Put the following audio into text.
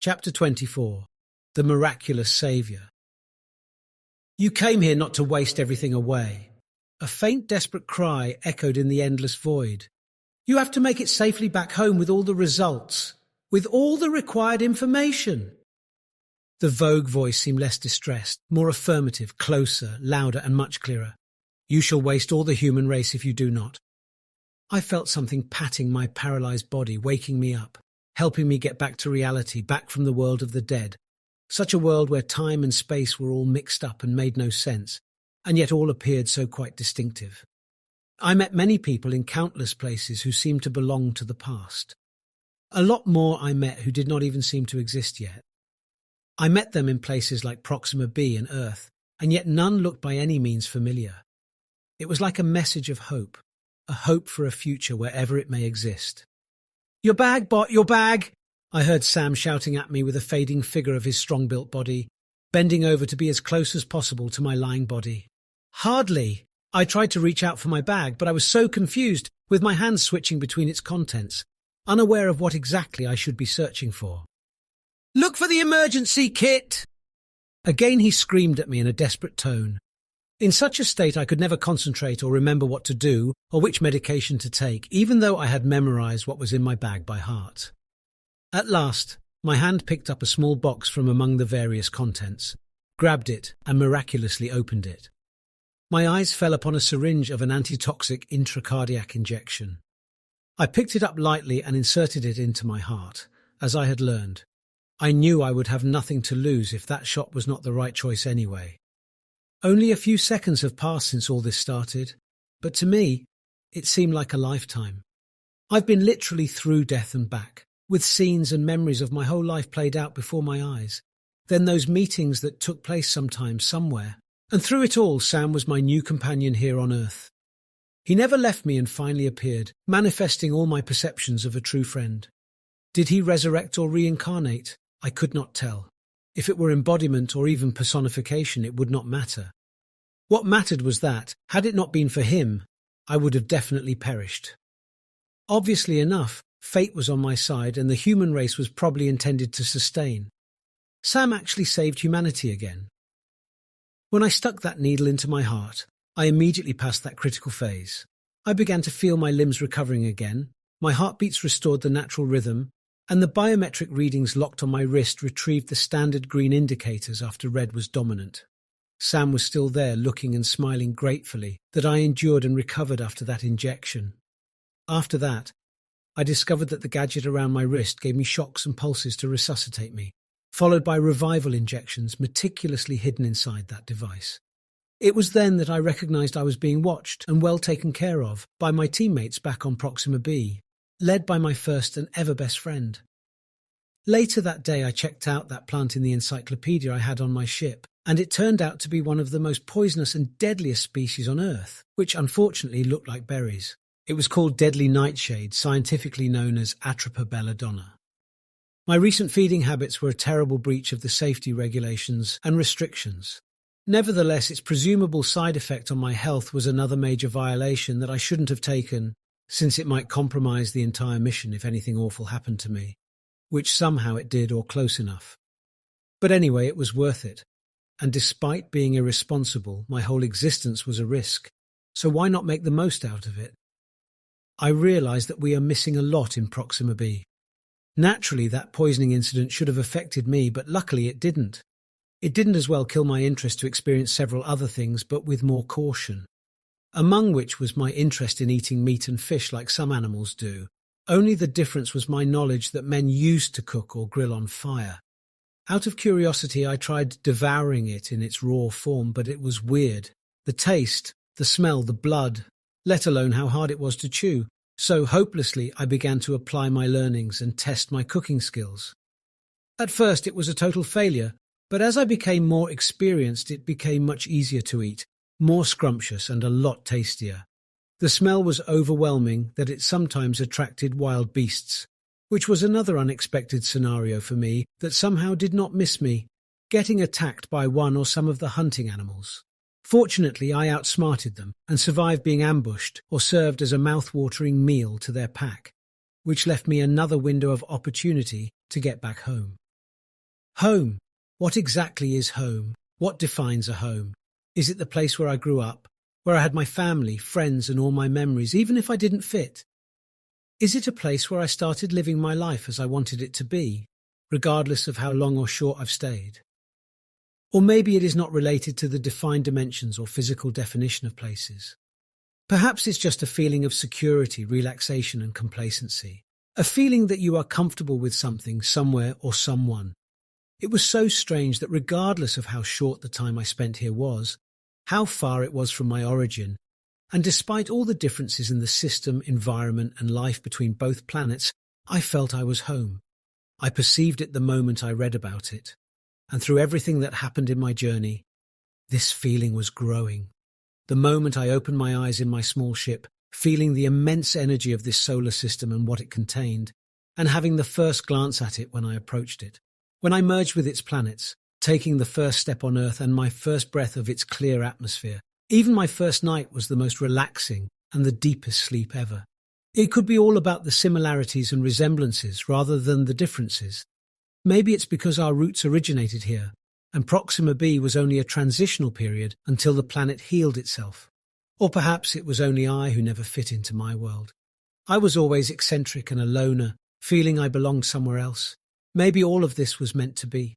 Chapter 24. The Miraculous Saviour. You came here not to waste everything away. A faint, desperate cry echoed in the endless void. You have to make it safely back home with all the results, with all the required information. The vogue voice seemed less distressed, more affirmative, closer, louder, and much clearer. You shall waste all the human race if you do not. I felt something patting my paralyzed body, waking me up, helping me get back to reality, back from the world of the dead. Such a world where time and space were all mixed up and made no sense, and yet all appeared so quite distinctive. I met many people in countless places who seemed to belong to the past. A lot more I met who did not even seem to exist yet. I met them in places like Proxima-b and Earth, and yet none looked by any means familiar. It was like a message of hope, a hope for a future wherever it may exist. "Your bag, bot, your bag!" I heard Sam shouting at me with a fading figure of his strong-built body, bending over to be as close as possible to my lying body. Hardly. I tried to reach out for my bag, but I was so confused, with my hands switching between its contents, unaware of what exactly I should be searching for. "Look for the emergency kit!" Again he screamed at me in a desperate tone. In such a state I could never concentrate or remember what to do or which medication to take, even though I had memorized what was in my bag by heart. At last, my hand picked up a small box from among the various contents, grabbed it, and miraculously opened it. My eyes fell upon a syringe of an antitoxic intracardiac injection. I picked it up lightly and inserted it into my heart, as I had learned. I knew I would have nothing to lose if that shot was not the right choice anyway. Only a few seconds have passed since all this started, but to me, it seemed like a lifetime. I've been literally through death and back, with scenes and memories of my whole life played out before my eyes. Then those meetings that took place sometime, somewhere. And through it all, Sam was my new companion here on Earth. He never left me and finally appeared, manifesting all my perceptions of a true friend. Did he resurrect or reincarnate? I could not tell. If it were embodiment or even personification, it would not matter. What mattered was that, had it not been for him, I would have definitely perished. Obviously enough, fate was on my side and the human race was probably intended to sustain. Sam actually saved humanity again. When I stuck that needle into my heart, I immediately passed that critical phase. I began to feel my limbs recovering again, my heartbeats restored the natural rhythm, and the biometric readings locked on my wrist retrieved the standard green indicators after red was dominant. Sam was still there, looking and smiling gratefully that I endured and recovered after that injection. After that, I discovered that the gadget around my wrist gave me shocks and pulses to resuscitate me, followed by revival injections meticulously hidden inside that device. It was then that I recognized I was being watched and well taken care of by my teammates back on Proxima-b, led by my first and ever best friend. Later that day I checked out that plant in the encyclopedia I had on my ship, and it turned out to be one of the most poisonous and deadliest species on Earth, which unfortunately looked like berries. It was called deadly nightshade, scientifically known as Atropa belladonna. My recent feeding habits were a terrible breach of the safety regulations and restrictions. Nevertheless, its presumable side effect on my health was another major violation that I shouldn't have taken, since it might compromise the entire mission if anything awful happened to me, which somehow it did or close enough. But anyway, it was worth it. And despite being irresponsible, my whole existence was a risk, so why not make the most out of it? I realized that we are missing a lot in Proxima-b. Naturally, that poisoning incident should have affected me, but luckily it didn't. It didn't as well kill my interest to experience several other things, but with more caution. Among which was my interest in eating meat and fish like some animals do. Only the difference was my knowledge that men used to cook or grill on fire. Out of curiosity, I tried devouring it in its raw form, but it was weird. The taste, the smell, the blood, let alone how hard it was to chew. So hopelessly, I began to apply my learnings and test my cooking skills. At first, it was a total failure, but as I became more experienced, it became much easier to eat, more scrumptious and a lot tastier. The smell was overwhelming that it sometimes attracted wild beasts, which was another unexpected scenario for me that somehow did not miss me, getting attacked by one or some of the hunting animals. Fortunately, I outsmarted them and survived being ambushed or served as a mouth-watering meal to their pack, which left me another window of opportunity to get back home. Home. What exactly is home? What defines a home? Is it the place where I grew up, where I had my family, friends, and all my memories, even if I didn't fit? Is it a place where I started living my life as I wanted it to be, regardless of how long or short I've stayed? Or maybe it is not related to the defined dimensions or physical definition of places. Perhaps it's just a feeling of security, relaxation, and complacency. A feeling that you are comfortable with something, somewhere, or someone. It was so strange that regardless of how short the time I spent here was, how far it was from my origin, and despite all the differences in the system, environment, and life between both planets, I felt I was home. I perceived it the moment I read about it. And through everything that happened in my journey, this feeling was growing. The moment I opened my eyes in my small ship, feeling the immense energy of this solar system and what it contained, and having the first glance at it when I approached it. When I merged with its planets, taking the first step on Earth and my first breath of its clear atmosphere, even my first night was the most relaxing and the deepest sleep ever. It could be all about the similarities and resemblances rather than the differences. Maybe it's because our roots originated here, and Proxima-b was only a transitional period until the planet healed itself. Or perhaps it was only I who never fit into my world. I was always eccentric and a loner, feeling I belonged somewhere else. Maybe all of this was meant to be.